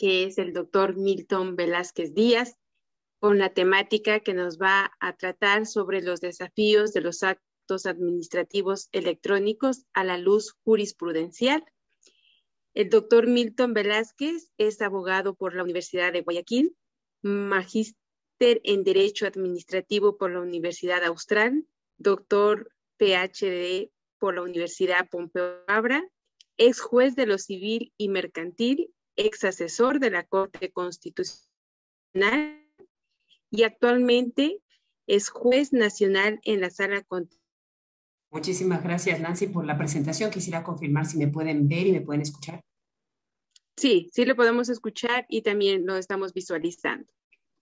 que es el doctor Milton Velázquez Díaz, con la temática que nos va a tratar sobre los desafíos de los actos administrativos electrónicos a la luz jurisprudencial. El doctor Milton Velázquez es abogado por la Universidad de Guayaquil, magíster en Derecho Administrativo por la Universidad Austral, doctor PhD por la Universidad Pompeu Fabra, ex juez de lo civil y mercantil, ex asesor de la Corte Constitucional y actualmente es juez nacional en la Sala Constitucional. Muchísimas gracias, Nancy, por la presentación. Quisiera confirmar si me pueden ver y me pueden escuchar. Sí, sí lo podemos escuchar y también lo estamos visualizando.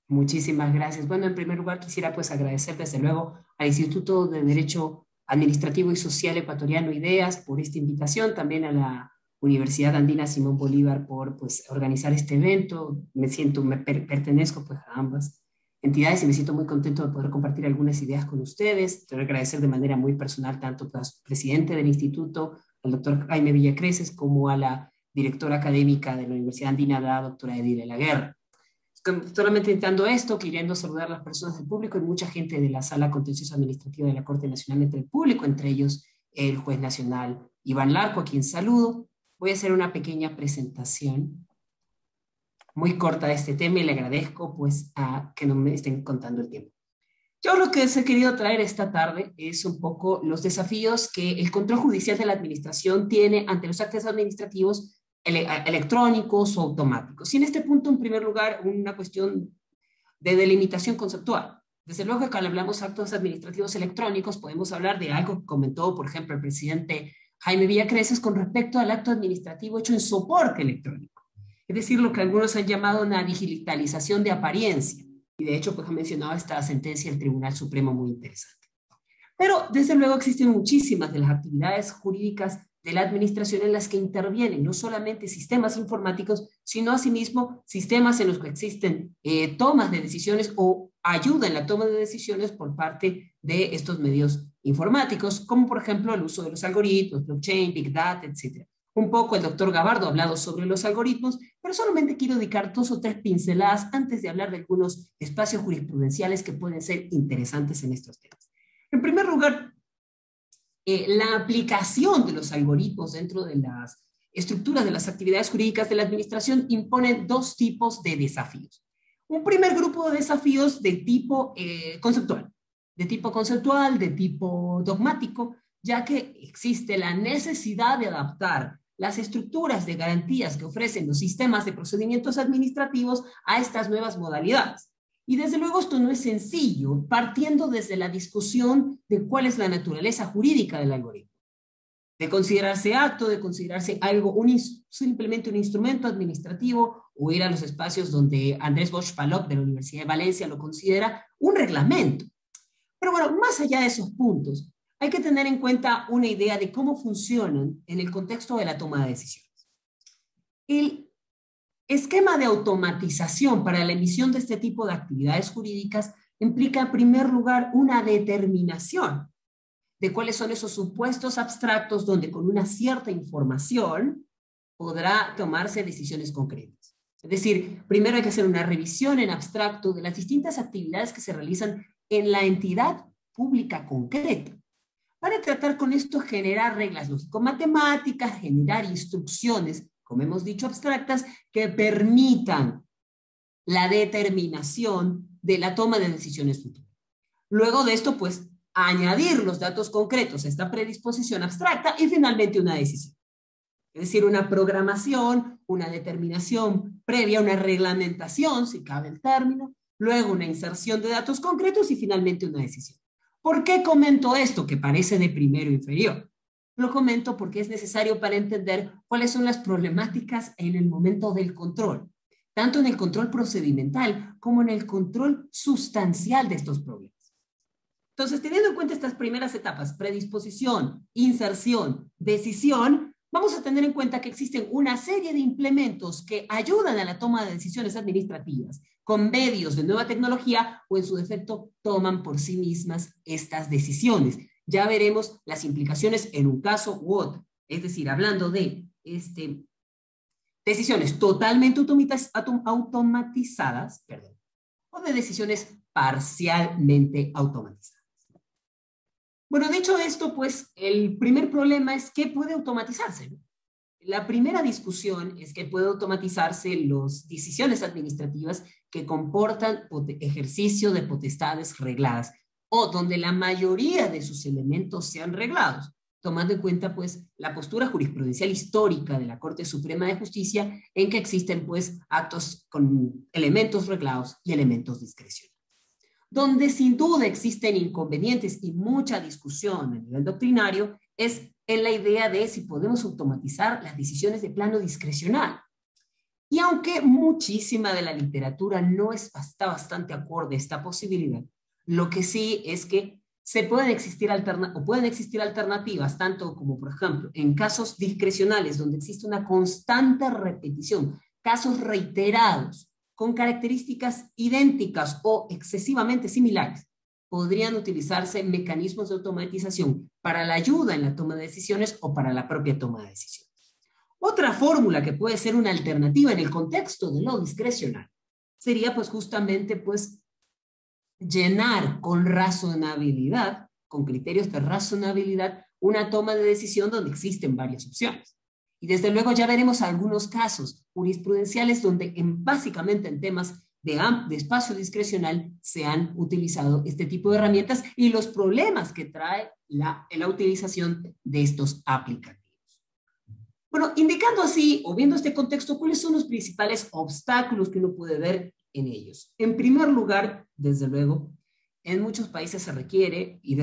Muchísimas gracias. Bueno, en primer lugar quisiera pues agradecer desde luego al Instituto de Derecho Administrativo y Social Ecuatoriano IDEAS por esta invitación, también a la Universidad Andina Simón Bolívar por pues organizar este evento. Pertenezco pues a ambas entidades y me siento muy contento de poder compartir algunas ideas con ustedes. Quiero agradecer de manera muy personal tanto al presidente del instituto, al doctor Jaime Villacreces, como a la directora académica de la Universidad Andina, la doctora Edile Laguerre. Solamente intentando esto, queriendo saludar a las personas del público y mucha gente de la Sala Contencioso Administrativa de la Corte Nacional entre el público, entre ellos el juez nacional Iván Larco, a quien saludo. Voy a hacer una pequeña presentación muy corta de este tema y le agradezco pues a que no me estén contando el tiempo. Yo lo que os he querido traer esta tarde es un poco los desafíos que el control judicial de la administración tiene ante los actos administrativos electrónicos o automáticos. Y en este punto, en primer lugar, una cuestión de delimitación conceptual. Desde luego que cuando hablamos de actos administrativos electrónicos, podemos hablar de algo que comentó, por ejemplo, el presidente Jaime Villacreces con respecto al acto administrativo hecho en soporte electrónico. Es decir, lo que algunos han llamado una digitalización de apariencia. Y de hecho, pues ha mencionado esta sentencia del Tribunal Supremo muy interesante. Pero, desde luego, existen muchísimas de las actividades jurídicas de la administración en las que intervienen no solamente sistemas informáticos, sino asimismo sistemas en los que existen tomas de decisiones o ayuda en la toma de decisiones por parte de estos medios informáticos, como por ejemplo el uso de los algoritmos, blockchain, big data, etc. Un poco el doctor Gabardo ha hablado sobre los algoritmos, pero solamente quiero dedicar 2 o 3 pinceladas antes de hablar de algunos espacios jurisprudenciales que pueden ser interesantes en estos temas. En primer lugar, la aplicación de los algoritmos dentro de las estructuras de las actividades jurídicas de la administración impone 2 tipos de desafíos. Un primer grupo de desafíos de tipo conceptual, de tipo dogmático, ya que existe la necesidad de adaptar las estructuras de garantías que ofrecen los sistemas de procedimientos administrativos a estas nuevas modalidades. Y desde luego esto no es sencillo, partiendo desde la discusión de cuál es la naturaleza jurídica del algoritmo. De considerarse acto, de considerarse algo, simplemente un instrumento administrativo, o ir a los espacios donde Andrés Bosch-Palop de la Universidad de Valencia lo considera un reglamento. Pero bueno, más allá de esos puntos, hay que tener en cuenta una idea de cómo funcionan en el contexto de la toma de decisiones. El esquema de automatización para la emisión de este tipo de actividades jurídicas implica, en primer lugar, una determinación de cuáles son esos supuestos abstractos donde con una cierta información podrá tomarse decisiones concretas. Es decir, primero hay que hacer una revisión en abstracto de las distintas actividades que se realizan en la entidad pública concreta. Para tratar con esto, generar reglas lógico-matemáticas, generar instrucciones, como hemos dicho, abstractas, que permitan la determinación de la toma de decisiones futuras. Luego de esto, pues, añadir los datos concretos a esta predisposición abstracta y finalmente una decisión. Es decir, una programación, una determinación previa, una reglamentación, si cabe el término, luego una inserción de datos concretos y finalmente una decisión. ¿Por qué comento esto que parece de primero inferior? Lo comento porque es necesario para entender cuáles son las problemáticas en el momento del control, tanto en el control procedimental como en el control sustancial de estos problemas. Entonces, teniendo en cuenta estas primeras etapas, predisposición, inserción, decisión, vamos a tener en cuenta que existen una serie de implementos que ayudan a la toma de decisiones administrativas con medios de nueva tecnología o en su defecto toman por sí mismas estas decisiones. Ya veremos las implicaciones en un caso u otro. Es decir, hablando de decisiones totalmente automatizadas, perdón, o de decisiones parcialmente automatizadas. Bueno, dicho esto, pues el primer problema es qué puede automatizarse, ¿no? La primera discusión es que puede automatizarse las decisiones administrativas que comportan ejercicio de potestades regladas o donde la mayoría de sus elementos sean reglados, tomando en cuenta pues la postura jurisprudencial histórica de la Corte Suprema de Justicia en que existen pues actos con elementos reglados y elementos discrecionales. Donde sin duda existen inconvenientes y mucha discusión a nivel doctrinario es en la idea de si podemos automatizar las decisiones de plano discrecional. Y aunque muchísima de la literatura no está bastante acorde a esta posibilidad, lo que sí es que pueden existir alternativas, tanto como, por ejemplo, en casos discrecionales donde existe una constante repetición, casos reiterados, con características idénticas o excesivamente similares, podrían utilizarse mecanismos de automatización para la ayuda en la toma de decisiones o para la propia toma de decisiones. Otra fórmula que puede ser una alternativa en el contexto de lo discrecional sería pues justamente pues llenar con razonabilidad, con criterios de razonabilidad, una toma de decisión donde existen varias opciones. Y desde luego ya veremos algunos casos jurisprudenciales donde básicamente en temas de espacio discrecional se han utilizado este tipo de herramientas y los problemas que trae la utilización de estos aplicativos. Bueno, indicando así o viendo este contexto, ¿cuáles son los principales obstáculos que uno puede ver en ellos? En primer lugar, desde luego, en muchos países se requiere, y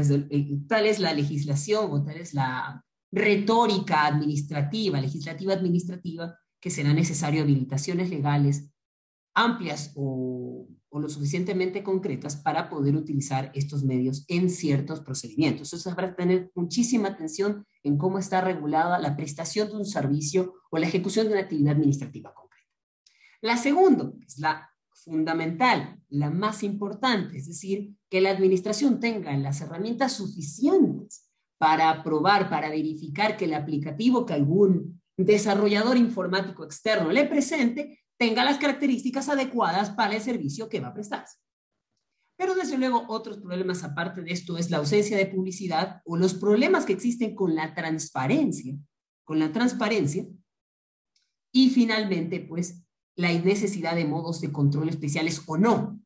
tal es la legislación o tal es la retórica administrativa, legislativa administrativa, que será necesario habilitaciones legales amplias o lo suficientemente concretas para poder utilizar estos medios en ciertos procedimientos. Entonces habrá que tener muchísima atención en cómo está regulada la prestación de un servicio o la ejecución de una actividad administrativa concreta. La segunda, que es la fundamental, la más importante, es decir, que la administración tenga las herramientas suficientes para probar, para verificar que el aplicativo que algún desarrollador informático externo le presente tenga las características adecuadas para el servicio que va a prestarse. Pero desde luego otros problemas aparte de esto es la ausencia de publicidad o los problemas que existen con la transparencia, y finalmente pues la necesidad de modos de control especiales o no.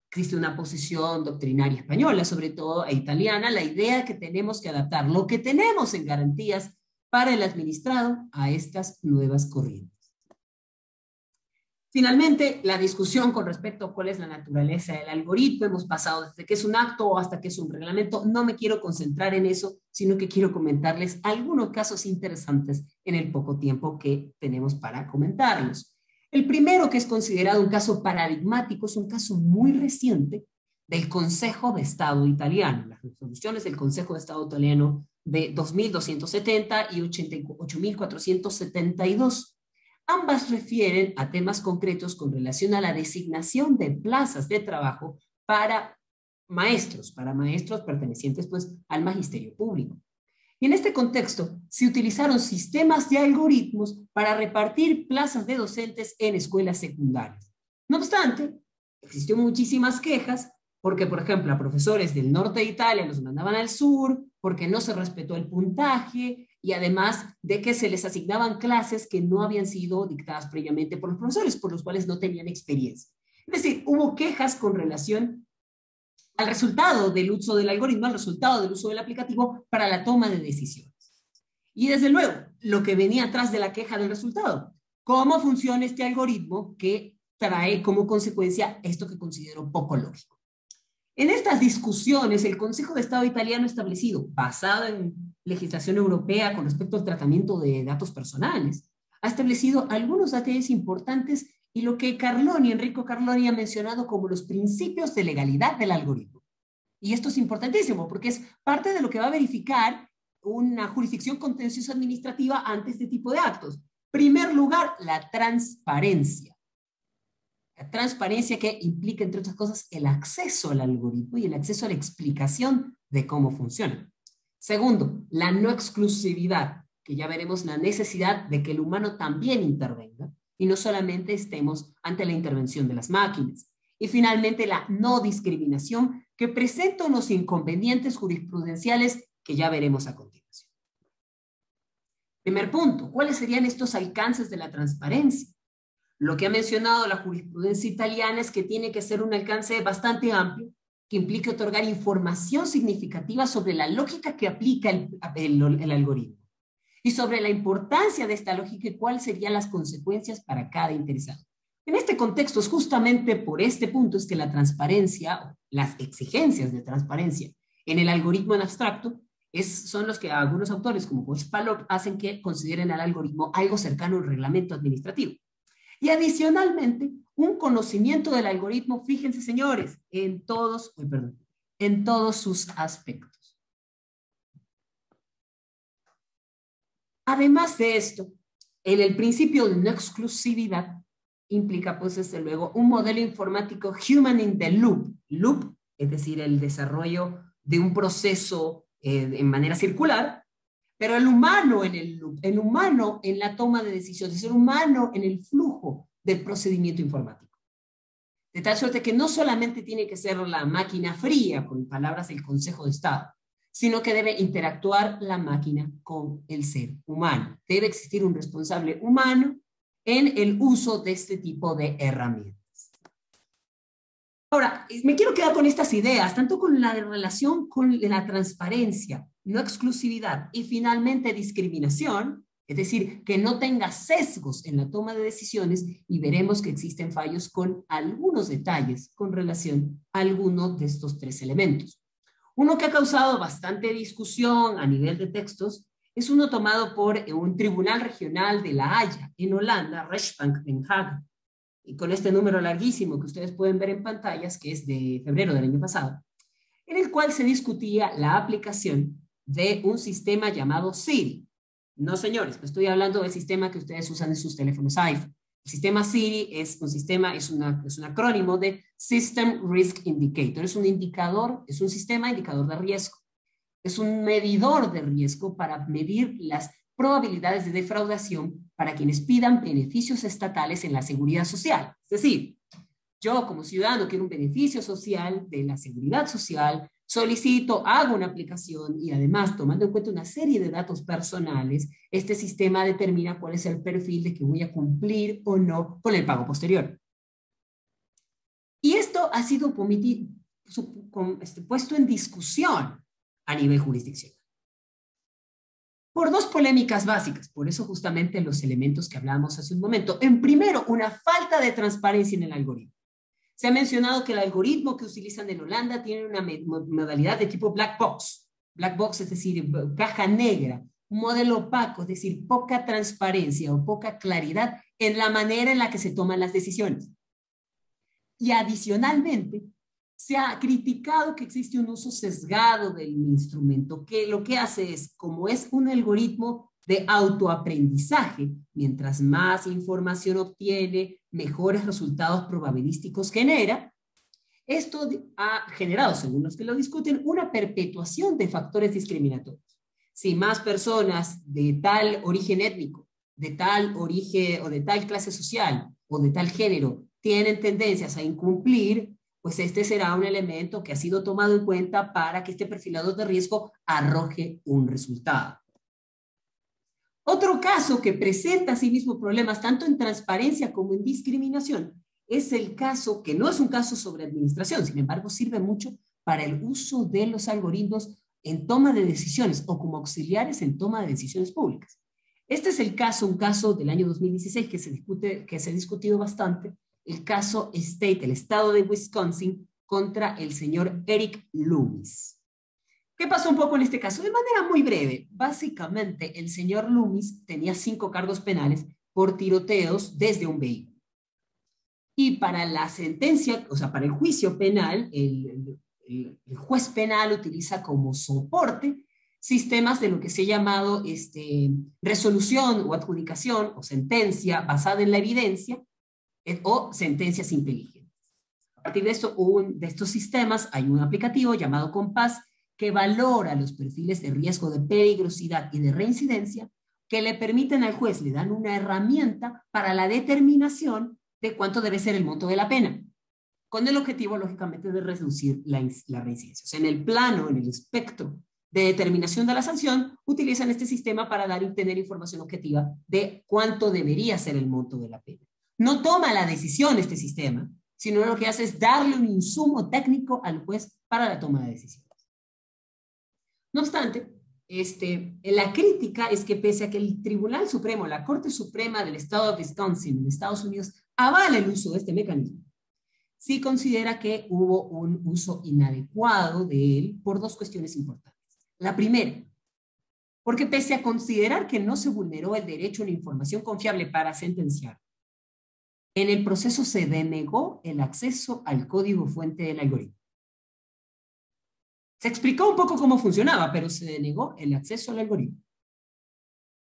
Existe una posición doctrinaria española, sobre todo e italiana, la idea que tenemos que adaptar lo que tenemos en garantías para el administrado a estas nuevas corrientes. Finalmente, la discusión con respecto a cuál es la naturaleza del algoritmo, hemos pasado desde que es un acto hasta que es un reglamento, no me quiero concentrar en eso, sino que quiero comentarles algunos casos interesantes en el poco tiempo que tenemos para comentarlos. El primero, que es considerado un caso paradigmático, es un caso muy reciente del Consejo de Estado italiano, las resoluciones del Consejo de Estado italiano de 2270 y 8472. Ambas refieren a temas concretos con relación a la designación de plazas de trabajo para maestros pertenecientes pues al magisterio público. Y en este contexto se utilizaron sistemas de algoritmos para repartir plazas de docentes en escuelas secundarias. No obstante, existieron muchísimas quejas porque, por ejemplo, a profesores del norte de Italia los mandaban al sur, porque no se respetó el puntaje y además de que se les asignaban clases que no habían sido dictadas previamente por los profesores, por los cuales no tenían experiencia. Es decir, hubo quejas con relación al resultado del uso del algoritmo, al resultado del uso del aplicativo para la toma de decisiones. Y desde luego, lo que venía atrás de la queja del resultado, cómo funciona este algoritmo que trae como consecuencia esto que considero poco lógico. En estas discusiones, el Consejo de Estado italiano establecido, basado en legislación europea con respecto al tratamiento de datos personales, ha establecido algunos detalles importantes y lo que Enrico Carloni ha mencionado como los principios de legalidad del algoritmo. Y esto es importantísimo porque es parte de lo que va a verificar una jurisdicción contenciosa administrativa ante este tipo de actos. En primer lugar, la transparencia. La transparencia que implica, entre otras cosas, el acceso al algoritmo y el acceso a la explicación de cómo funciona. Segundo, la no exclusividad, que ya veremos la necesidad de que el humano también intervenga. y no solamente estemos ante la intervención de las máquinas. Y finalmente, la no discriminación, que presenta unos inconvenientes jurisprudenciales que ya veremos a continuación. Primer punto, ¿cuáles serían estos alcances de la transparencia? Lo que ha mencionado la jurisprudencia italiana es que tiene que ser un alcance bastante amplio, que implique otorgar información significativa sobre la lógica que aplica el algoritmo y sobre la importancia de esta lógica y cuáles serían las consecuencias para cada interesado. En este contexto, es justamente por este punto es que la transparencia, las exigencias de transparencia en el algoritmo en abstracto, son los que algunos autores como Bosch-Palop hacen que consideren al algoritmo algo cercano a un reglamento administrativo. Y adicionalmente, un conocimiento del algoritmo, fíjense señores, en todos sus aspectos. Además de esto, el principio de no exclusividad implica, pues, desde luego, un modelo informático human in the loop, es decir, el desarrollo de un proceso en manera circular, pero el humano en el loop, el humano en la toma de decisiones, el humano en el flujo del procedimiento informático. De tal suerte que no solamente tiene que ser la máquina fría, con palabras del Consejo de Estado, sino que debe interactuar la máquina con el ser humano. Debe existir un responsable humano en el uso de este tipo de herramientas. Ahora, me quiero quedar con estas ideas, tanto con la relación con la transparencia, no exclusividad y finalmente discriminación, es decir, que no tenga sesgos en la toma de decisiones, y veremos que existen fallos con algunos detalles con relación a alguno de estos tres elementos. Uno que ha causado bastante discusión a nivel de textos es uno tomado por un tribunal regional de La Haya, en Holanda, Rechtbank Den Haag, y con este número larguísimo que ustedes pueden ver en pantallas, que es de febrero del año pasado, en el cual se discutía la aplicación de un sistema llamado Siri. No, señores, estoy hablando del sistema que ustedes usan en sus teléfonos iPhone. El sistema Siri es un acrónimo de System Risk Indicator. Es un indicador, es un sistema indicador de riesgo. Es un medidor de riesgo para medir las probabilidades de defraudación para quienes pidan beneficios estatales en la seguridad social. Es decir, yo como ciudadano quiero un beneficio social de la seguridad social, solicito, hago una aplicación y además, tomando en cuenta una serie de datos personales, este sistema determina cuál es el perfil de que voy a cumplir o no con el pago posterior. Y esto ha sido puesto en discusión a nivel jurisdiccional por dos polémicas básicas, por eso justamente los elementos que hablábamos hace un momento. En primero, una falta de transparencia en el algoritmo. Se ha mencionado que el algoritmo que utilizan en Holanda tiene una modalidad de tipo black box. Black box, es decir, caja negra, un modelo opaco, es decir, poca transparencia o poca claridad en la manera en la que se toman las decisiones. Y adicionalmente, se ha criticado que existe un uso sesgado del instrumento, que lo que hace es, como es un algoritmo de autoaprendizaje, mientras más información obtiene, mejores resultados probabilísticos genera. Esto ha generado, según los que lo discuten, una perpetuación de factores discriminatorios. Si más personas de tal origen étnico, de tal origen o de tal clase social o de tal género tienen tendencias a incumplir, pues este será un elemento que ha sido tomado en cuenta para que este perfilador de riesgo arroje un resultado. Otro caso que presenta asimismo problemas tanto en transparencia como en discriminación es el caso que no es un caso sobre administración, sin embargo sirve mucho para el uso de los algoritmos en toma de decisiones o como auxiliares en toma de decisiones públicas. Este es el caso, un caso del año 2016 que se ha discutido bastante, el caso State, el estado de Wisconsin, contra el señor Eric Loomis. ¿Qué pasó un poco en este caso? De manera muy breve, básicamente el señor Loomis tenía 5 cargos penales por tiroteos desde un vehículo. Y para la sentencia, o sea, para el juicio penal, el juez penal utiliza como soporte sistemas de lo que se ha llamado resolución o adjudicación o sentencia basada en la evidencia, o sentencias inteligentes. A partir de esto, de estos sistemas hay un aplicativo llamado Compass que valora los perfiles de riesgo de peligrosidad y de reincidencia que le permiten al juez, le dan una herramienta para la determinación de cuánto debe ser el monto de la pena, con el objetivo, lógicamente, de reducir la reincidencia. O sea, en el plano, en el espectro de determinación de la sanción, utilizan este sistema para dar y tener información objetiva de cuánto debería ser el monto de la pena. No toma la decisión este sistema, sino lo que hace es darle un insumo técnico al juez para la toma de decisiones. No obstante, la crítica es que pese a que el Tribunal Supremo, la Corte Suprema del Estado de Wisconsin, en Estados Unidos, avala el uso de este mecanismo, sí considera que hubo un uso inadecuado de él por dos cuestiones importantes. La primera, porque pese a considerar que no se vulneró el derecho a una información confiable para sentenciar, en el proceso se denegó el acceso al código fuente del algoritmo. Se explicó un poco cómo funcionaba, pero se denegó el acceso al algoritmo,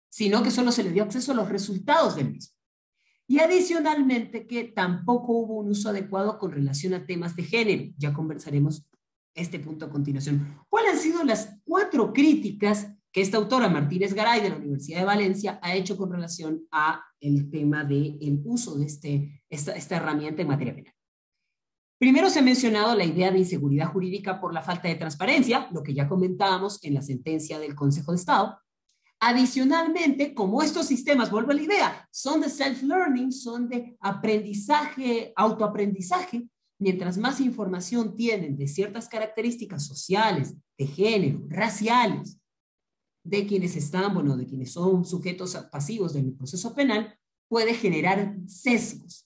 sino que solo se le dio acceso a los resultados del mismo. Y adicionalmente que tampoco hubo un uso adecuado con relación a temas de género. Ya conversaremos este punto a continuación. ¿Cuáles han sido las 4 críticas que esta autora, Martínez Garay, de la Universidad de Valencia, ha hecho con relación a el tema del uso de esta herramienta en materia penal? Primero se ha mencionado la idea de inseguridad jurídica por la falta de transparencia, lo que ya comentábamos en la sentencia del Consejo de Estado. Adicionalmente, como estos sistemas, vuelvo a la idea, son de self-learning, son de aprendizaje, autoaprendizaje, mientras más información tienen de ciertas características sociales, de género, raciales, de quienes de quienes son sujetos pasivos del proceso penal, puede generar sesgos.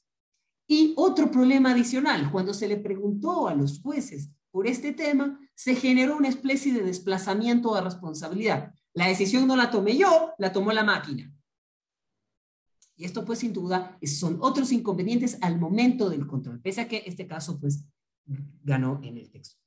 Y otro problema adicional, cuando se le preguntó a los jueces por este tema, se generó una especie de desplazamiento de responsabilidad. La decisión no la tomé yo, la tomó la máquina. Y esto, pues, sin duda, son otros inconvenientes al momento del control, pese a que este caso, pues, ganó en el texto.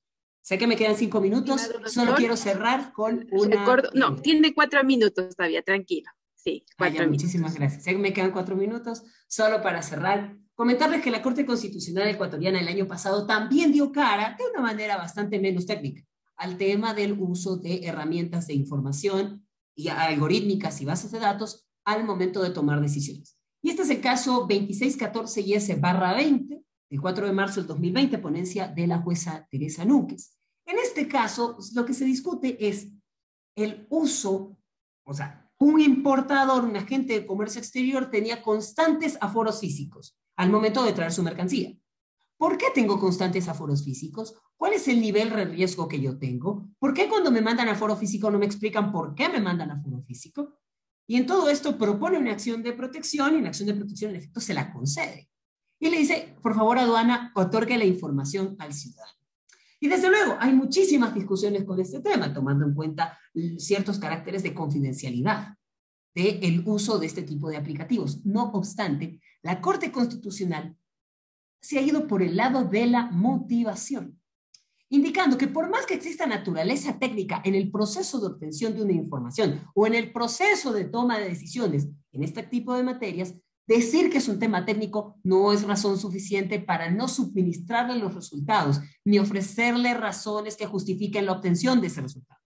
Sé que me quedan 5 minutos, solo quiero cerrar con una... No, tiene 4 minutos todavía, tranquilo. Sí, 4 minutos. Muchísimas gracias. Sé que me quedan 4 minutos, solo para cerrar. Comentarles que la Corte Constitucional Ecuatoriana el año pasado también dio cara, de una manera bastante menos técnica, al tema del uso de herramientas de información y algorítmicas y bases de datos al momento de tomar decisiones. Y este es el caso 2614-IS/20, del 4 de marzo del 2020, ponencia de la jueza Teresa Núñez. En este caso, lo que se discute es el uso, o sea, un importador, un agente de comercio exterior, tenía constantes aforos físicos al momento de traer su mercancía. ¿Por qué tengo constantes aforos físicos? ¿Cuál es el nivel de riesgo que yo tengo? ¿Por qué cuando me mandan aforo físico no me explican por qué me mandan aforo físico? Y en todo esto propone una acción de protección y la acción de protección en efecto se la concede. Y le dice, por favor, aduana, otorgue la información al ciudadano. Y desde luego, hay muchísimas discusiones con este tema, tomando en cuenta ciertos caracteres de confidencialidad del uso de este tipo de aplicativos. No obstante, la Corte Constitucional se ha ido por el lado de la motivación, indicando que por más que exista naturaleza técnica en el proceso de obtención de una información o en el proceso de toma de decisiones en este tipo de materias, decir que es un tema técnico no es razón suficiente para no suministrarle los resultados ni ofrecerle razones que justifiquen la obtención de ese resultado.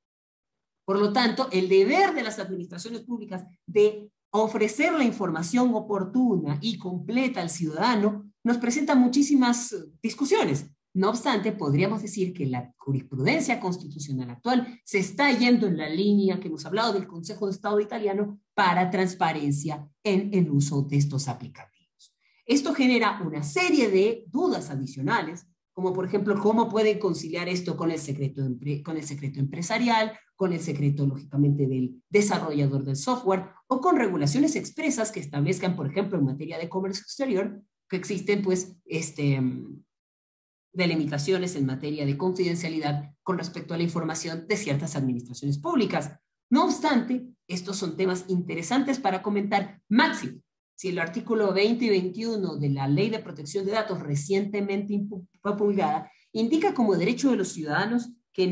Por lo tanto, el deber de las administraciones públicas de ofrecer la información oportuna y completa al ciudadano nos presenta muchísimas discusiones. No obstante, podríamos decir que la jurisprudencia constitucional actual se está yendo en la línea que hemos hablado del Consejo de Estado italiano para transparencia en el uso de estos aplicativos. Esto genera una serie de dudas adicionales, como por ejemplo, cómo pueden conciliar esto con el secreto empresarial, con el secreto, lógicamente, del desarrollador del software, o con regulaciones expresas que establezcan, por ejemplo, en materia de comercio exterior, que existen, pues, delimitaciones en materia de confidencialidad con respecto a la información de ciertas administraciones públicas. No obstante, estos son temas interesantes para comentar. Máximo, si el artículo 20 y 21 de la Ley de Protección de Datos recientemente promulgada indica como derecho de los ciudadanos que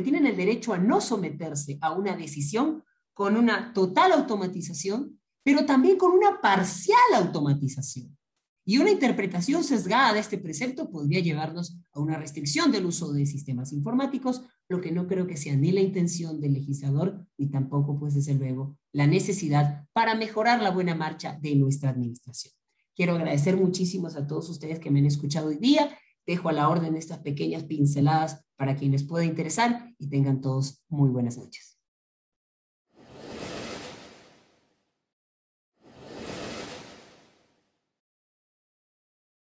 tienen el derecho a no someterse a una decisión con una total automatización, pero también con una parcial automatización. Y una interpretación sesgada de este precepto podría llevarnos a una restricción del uso de sistemas informáticos lo que no creo que sea ni la intención del legislador, ni tampoco, pues desde luego, la necesidad para mejorar la buena marcha de nuestra administración. Quiero agradecer muchísimo a todos ustedes que me han escuchado hoy día. Dejo a la orden estas pequeñas pinceladas para quienes pueda interesar y tengan todos muy buenas noches.